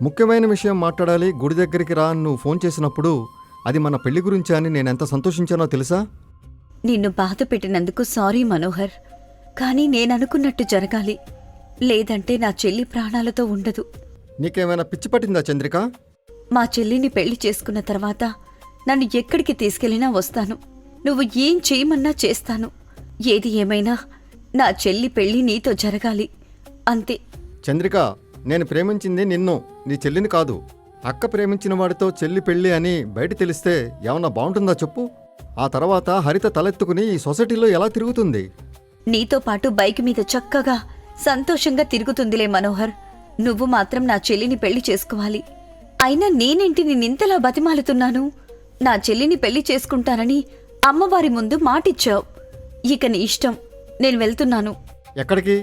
ముఖ్యమైన విషయం మాట్లాడాలి, గుడి దగ్గరికి రా అని నువ్వు ఫోన్ చేసినప్పుడు అది మన పెళ్లి గురించి అని నేనెంత సంతోషించానో తెలుసా? నిన్ను బాధ పెట్టినందుకు సారీ మనోహర్, కానీ నేననుకున్నట్టు జరగాలి. లేదంటే నా చెల్లి ప్రాణాలతో ఉండదు. నీకేమైనా పిచ్చి పట్టిందా చంద్రిక? మా చెల్లిని పెళ్లి చేసుకున్న తర్వాత నన్ను ఎక్కడికి తీసుకెళ్లినా వస్తాను. నువ్వు ఏం చేయమన్నా చేస్తాను. ఏది ఏమైనా నా చెల్లి పెళ్లి నీతో జరగాలి, అంతే. చంద్రిక, నేను ప్రేమించింది నిన్ను, నీ చెల్లిని కాదు. అక్క ప్రేమించిన వాడితో చెల్లి పెళ్లి అని బయట తెలిస్తే ఏమన్నా బాగుంటుందా చెప్పు? ఆ తర్వాత హరిత తలెత్తుకుని ఈ సొసైటీలో ఎలా తిరుగుతుంది? నీతో పాటు బైక్ మీద చక్కగా సంతోషంగా తిరుగుతుందిలే మనోహర్. నువ్వు మాత్రం నా చెల్లిని పెళ్లి చేసుకోవాలి. అయినా నేనేంటి నిన్నింతలా బతిమాలుతున్నాను? నా చెల్లిని పెళ్లి చేసుకుంటానని అమ్మవారి ముందు మాటిచ్చావు. ఇక నీ ఇష్టం, నేను వెళ్తున్నాను. ఎక్కడికి?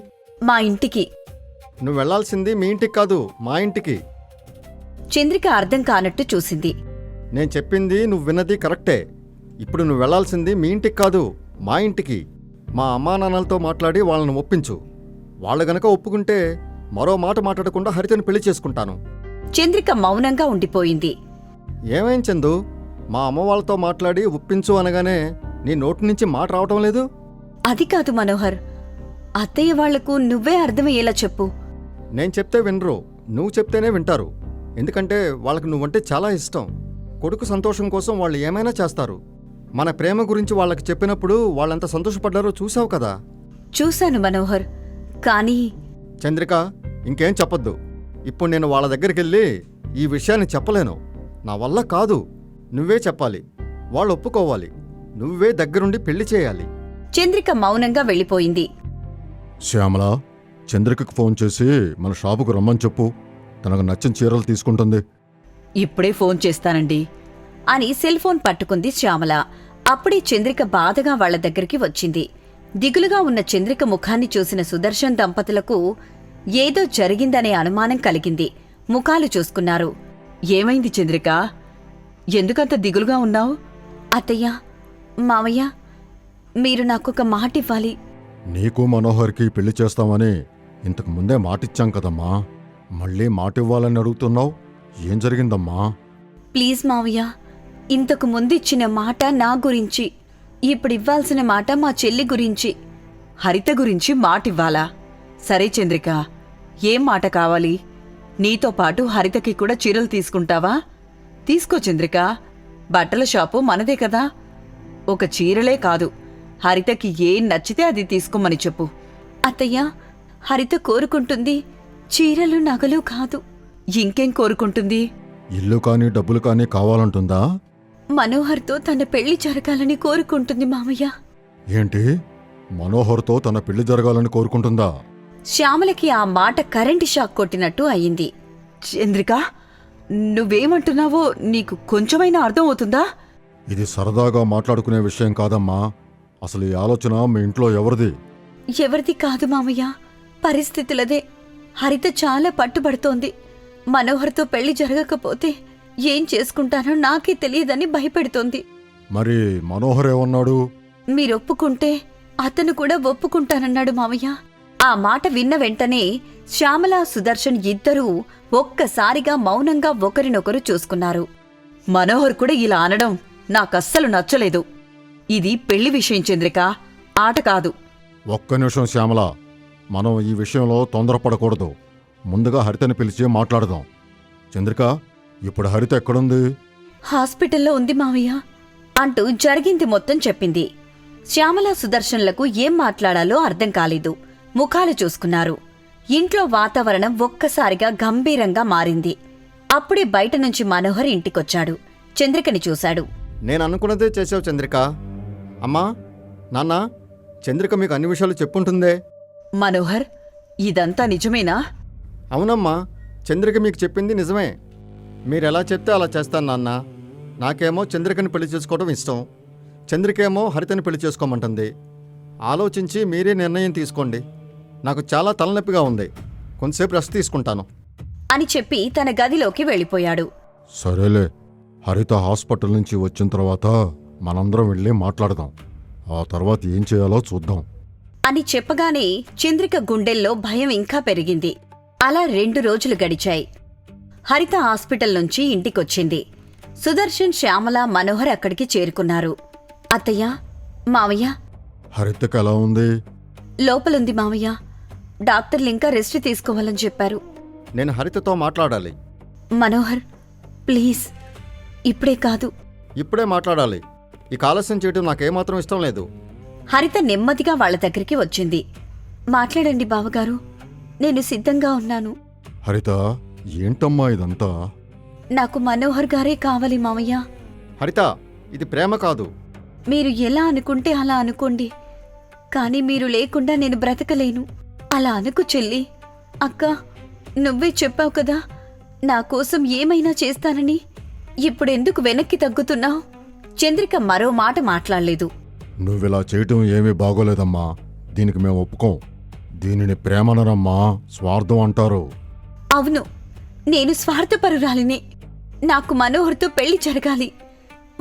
మా ఇంటికి. నువ్వు వెళ్లాల్సింది మీ ఇంటికి కాదు, మా ఇంటికి. చంద్రిక అర్థం కానట్టు చూసింది. నేను చెప్పింది నువ్వు విన్నది కరెక్టే. ఇప్పుడు నువ్వు వెళ్లాల్సింది మీ ఇంటికి కాదు, మా ఇంటికి. మా అమ్మా నాన్నలతో మాట్లాడి వాళ్ళని ఒప్పించు. వాళ్ళు గనక ఒప్పుకుంటే మరో మాట మాట్లాడకుండా హరితను పెళ్లి చేసుకుంటాను. చంద్రిక మౌనంగా ఉండిపోయింది. ఏమేం చందు, మా అమ్మ వాళ్ళతో మాట్లాడి ఒప్పించు అనగానే నీ నోటి నుంచి మాట రావటం లేదు? అది కాదు మనోహర్, అత్తయ్య వాళ్లకు నువ్వే అర్థమయ్యేలా చెప్పు. నేను చెప్తే వినరు, నువ్వు చెప్తేనే వింటారు. ఎందుకంటే వాళ్ళకి నువ్వంటే చాలా ఇష్టం. కొడుకు సంతోషం కోసం వాళ్ళు ఏమైనా చేస్తారు. మన ప్రేమ గురించి వాళ్ళకి చెప్పినప్పుడు వాళ్ళంత సంతోషపడ్డారో చూసావు కదా? చూశాను మనోహర్, కానీ... చంద్రిక, ఇంకేం చెప్పొద్దు. ఇప్పుడు నేను వాళ్ళ దగ్గరికి వెళ్ళి ఈ విషయాన్ని చెప్పలేను. నా వల్ల కాదు. నువ్వే చెప్పాలి, వాళ్ళు ఒప్పుకోవాలి. నువ్వే దగ్గరుండి పెళ్లి చేయాలి. చంద్రిక మౌనంగా వెళ్ళిపోయింది. శ్యామల, చంద్రికకు ఫోన్ చేసి మన షాపుకు రమ్మని చెప్పు. తనకు నచ్చిన చీరలు తీసుకుంటుంది. ఇప్పుడే ఫోన్ చేస్తానండి అని సెల్ ఫోన్ పట్టుకుంది శ్యామల. అప్పుడే చంద్రిక బాధగా వాళ్ల దగ్గరికి వచ్చింది. దిగులుగా ఉన్న చంద్రిక ముఖాన్ని చూసిన సుదర్శన్ దంపతులకు ఏదో జరిగిందనే అనుమానం కలిగింది. ముఖాలు చూసుకున్నారు. ఏమైంది చంద్రిక? ఎందుకంత దిగులుగా ఉన్నావు? అత్తయ్య, మావయ్య, మీరు నాకొక మాటివ్వాలి. నీకు మనోహర్కి పెళ్లి చేస్తామని ఇంతకు ముందే మాటిచ్చాం కదమ్మా. మళ్ళీ మాటివ్వాలని అడుగుతున్నావు? ఏం జరిగిందమ్మా? ప్లీజ్ మావయ్య, ఇంతకు ముందిచ్చిన మాట నా గురించి, ఇప్పుడివ్వాల్సిన మాట మా చెల్లి గురించి. హరిత గురించి మాటివ్వాలా? సరే చంద్రిక, ఏం మాట కావాలి? నీతో పాటు హరితకి కూడా చీరలు తీసుకుంటావా? తీసుకో చంద్రిక, బట్టల షాపు మనదే కదా. ఒక చీరలే కాదు, హరితకి ఏం నచ్చితే అది తీసుకోమని చెప్పు. అత్తయ్య, హరిత కోరుకుంటుంది చీరలు నగలు కాదు. ఇంకేం కోరుకుంటుంది? ఇల్లు కానీ డబ్బులు కానీ కావాలంటుందా? మనోహర్తో తన పెళ్లి జరగాలని కోరుకుంటుంది మామయ్య. ఏంటి? మనోహర్తో తన పెళ్లి జరగాలని కోరుకుంటుందా? శ్యామలకి ఆ మాట కరెంటు షాక్ కొట్టినట్టు అయింది. చంద్రిక, నువ్వేమంటున్నావో నీకు కొంచెమైనా అర్థం అవుతుందా? ఇది సరదాగా మాట్లాడుకునే విషయం కాదమ్మా. అసలు ఈ ఆలోచన మీ ఇంట్లో ఎవరిది? ఎవరిది కాదు మామయ్య, పరిస్థితులదే. హరిత చాలా పట్టుబడుతోంది. మనోహర్తో పెళ్లి జరగకపోతే ఏం చేసుకుంటానో నాకే తెలియదని భయపెడుతోంది. మరి మనోహర్ ఏమన్నాడు? మీరొప్పుకుంటే అతను కూడా ఒప్పుకుంటానన్నాడు మామయ్య. ఆ మాట విన్న వెంటనే శ్యామల, సుదర్శన్ ఇద్దరూ ఒక్కసారిగా మౌనంగా ఒకరినొకరు చూసుకున్నారు. మనోహర్ కూడా ఇలా అనడం నాకస్సలు నచ్చలేదు. ఇది పెళ్లి విషయం చంద్రిక, ఆట కాదు. ఒక్క నిమిషం శ్యామల, మనం ఈ విషయంలో తొందరపడకూడదు. ముందుగా హరితని పిలిచి మాట్లాడదాం. చంద్రిక, ఇప్పుడు హరిత ఎక్కడుంది? హాస్పిటల్లో ఉంది మావయ్య అంటూ జరిగింది మొత్తం చెప్పింది. శ్యామల, సుదర్శన్లకు ఏం మాట్లాడాలో అర్థం కాలేదు. ముఖాలు చూసుకున్నారు. ఇంట్లో వాతావరణం ఒక్కసారిగా గంభీరంగా మారింది. అప్పుడే బయట నుంచి మనోహర్ ఇంటికొచ్చాడు. చంద్రికని చూశాడు. నేననుకున్నదే చేసావు చంద్రిక. అమ్మా, నాన్న, చంద్రిక మీకు అన్ని విషయాలు చెప్పుంటుందే. మనోహర్, ఇదంతా నిజమేనా? అవునమ్మా, చంద్రిక మీకు చెప్పింది నిజమే. మీరెలా చెప్తే అలా చేస్తాను నాన్న. నాకేమో చంద్రికని పెళ్లి చేసుకోవడం ఇష్టం, చంద్రికేమో హరితని పెళ్లి చేసుకోమంటుంది. ఆలోచించి మీరే నిర్ణయం తీసుకోండి. నాకు చాలా తలనొప్పిగా ఉంది, కొంతసేపు రెస్ట్ తీసుకుంటాను అని చెప్పి తన గదిలోకి వెళ్ళిపోయాడు. సరేలే, హరిత హాస్పిటల్ నుంచి వచ్చిన తర్వాత మనందరం వెళ్ళి మాట్లాడదాం. ఆ తర్వాత ఏం చేయాలో చూద్దాం అని చెప్పగానే చంద్రిక గుండెల్లో భయం ఇంకా పెరిగింది. అలా 2 రోజులు గడిచాయి. హరిత హాస్పిటల్ నుంచి ఇంటికొచ్చింది. సుదర్శన్, శ్యామల, మనోహర్ అక్కడికి చేరుకున్నారు. అత్తయ్య, మావయ్య. హరితకు ఎలా ఉంది? లోపలుంది మావయ్య. డాక్టర్లు ఇంకా రెస్ట్ తీసుకోవాలని చెప్పారు. నేను హరితతో మాట్లాడాలి. మనోహర్, ప్లీజ్, ఇప్పుడే కాదు. ఇప్పుడే మాట్లాడాలి. ఈ ఆలస్యం చేయడం నాకేమాత్రం ఇష్టం లేదు. హరిత నెమ్మదిగా వాళ్ళ దగ్గరికి వచ్చింది. మాట్లాడండి బావగారు, నేను సిద్ధంగా ఉన్నాను. హరిత, ఏంటమ్మా ఇదంతా? నాకు మనోహర్ గారే కావాలి మావయ్య. హరిత, ఇది ప్రేమ కాదు. మీరు ఎలా అనుకుంటే అలా అనుకోండి, కానీ మీరు లేకుండా నేను బ్రతకలేను. అలా అనుకు చెల్లి. అక్క, నువ్వే చెప్పావు కదా నా కోసం ఏమైనా చేస్తానని. ఇప్పుడెందుకు వెనక్కి తగ్గుతున్నావు? చంద్రిక మరో మాట మాట్లాడలేదు. నువ్విలా చేయటం ఏమీ బాగోలేదమ్మా. దీనికి మేము ఒప్పుకోం. దీనిని ప్రేమనరమ్మా, స్వార్థం అంటారు. అవును, నేను స్వార్థపరురాలినే. నాకు మనోహర్తో పెళ్లి జరగాలి.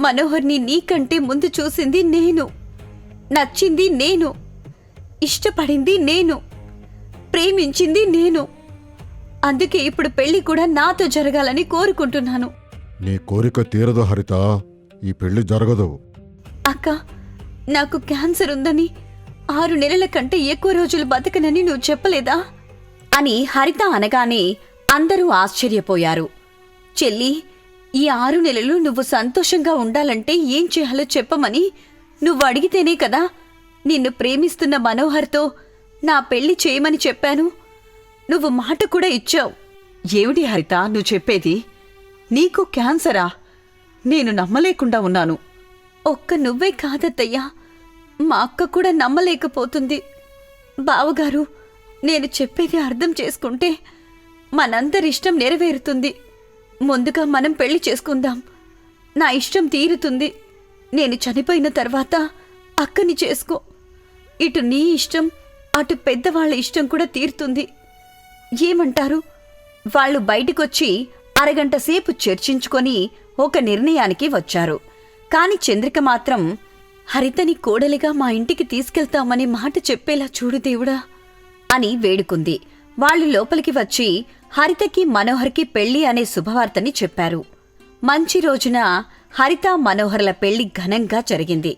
మనోహర్ని నీకంటే ముందు చూసింది నేను, నచ్చింది నేను, ఇష్టపడింది నేను, ప్రేమించింది నేను. అందుకే ఇప్పుడు పెళ్లి కూడా నాతో జరగాలని కోరుకుంటున్నాను. నీ కోరిక తీరదు హరిత. ఈ పెళ్లి జరగదు. అక్క, నాకు క్యాన్సర్ ఉందని, 6 నెలల కంటే ఎక్కువ రోజులు బతకనని నువ్వు చెప్పలేదా అని హరిత అనగానే అందరూ ఆశ్చర్యపోయారు. చెల్లి, ఈ 6 నెలలు నువ్వు సంతోషంగా ఉండాలంటే ఏం చేయాలో చెప్పమని నువ్వు అడిగితేనే కదా నిన్ను ప్రేమిస్తున్న మనోహర్తో నా పెళ్లి చేయమని చెప్పాను. నువ్వు మాట కూడా ఇచ్చావు. ఏమిటి హరిత నువ్వు చెప్పేది? నీకు క్యాన్సరా? నేను నమ్మలేకుండా ఉన్నాను. ఒక్క నువ్వే కాదత్తయ్యా, మా అక్క కూడా నమ్మలేకపోతుంది. బావగారు, నేను చెప్పేది అర్థం చేసుకుంటే మనందరిష్టం నెరవేరుతుంది. ముందుగా మనం పెళ్లి చేసుకుందాం. నా ఇష్టం తీరుతుంది. నేను చనిపోయిన తర్వాత అక్కని చేసుకో. ఇటు నీ ఇష్టం, అటు పెద్దవాళ్ల ఇష్టం కూడా తీరుతుంది. ఏమంటారు? వాళ్ళు బయటికొచ్చి అరగంట సేపు చర్చించుకొని ఒక నిర్ణయానికి వచ్చారు. కాని చంద్రిక మాత్రం, హరితని కోడలిగా మా ఇంటికి తీసుకెళ్తామని మాట చెప్పేలా చూడు దేవుడా అని వేడుకుంది. వాళ్ళు లోపలికి వచ్చి హరితకి మనోహర్కి పెళ్లి అనే శుభవార్తని చెప్పారు. మంచి రోజున హరిత మనోహర్ల పెళ్లి ఘనంగా జరిగింది.